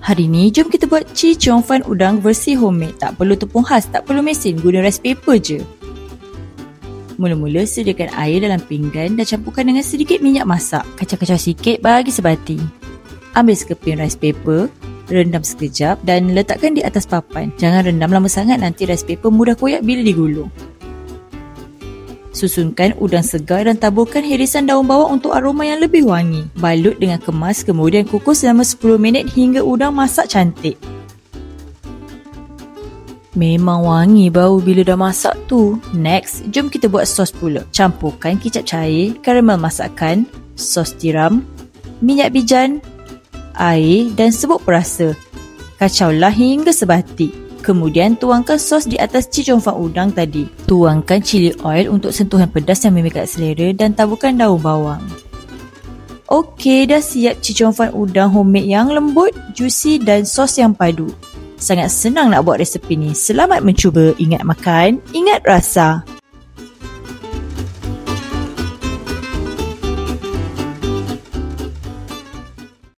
Hari ni, jom kita buat Chee Cheong Fun udang versi homemade. Tak perlu tepung khas, tak perlu mesin, guna rice paper je. Mula-mula, sediakan air dalam pinggan dan campurkan dengan sedikit minyak masak. Kacau-kacau sikit bagi sebati. Ambil sekeping rice paper, rendam sekejap dan letakkan di atas papan. Jangan rendam lama sangat, nanti rice paper mudah koyak bila digulung. Susunkan udang segar dan taburkan hirisan daun bawang untuk aroma yang lebih wangi. Balut dengan kemas, kemudian kukus selama 10 minit hingga udang masak cantik. Memang wangi bau bila dah masak tu. Next, jom kita buat sos pula. Campurkan kicap cair, karamel masakan, sos tiram, minyak bijan, air dan serbuk perasa. Kacaulah hingga sebati. Kemudian tuangkan sos di atas Chee Cheong Fun udang tadi. Tuangkan chili oil untuk sentuhan pedas yang memikat selera dan taburkan daun bawang. Okey, dah siap Chee Cheong Fun udang homemade yang lembut, juicy dan sos yang padu. Sangat senang nak buat resepi ni. Selamat mencuba. Ingat makan, ingat rasa.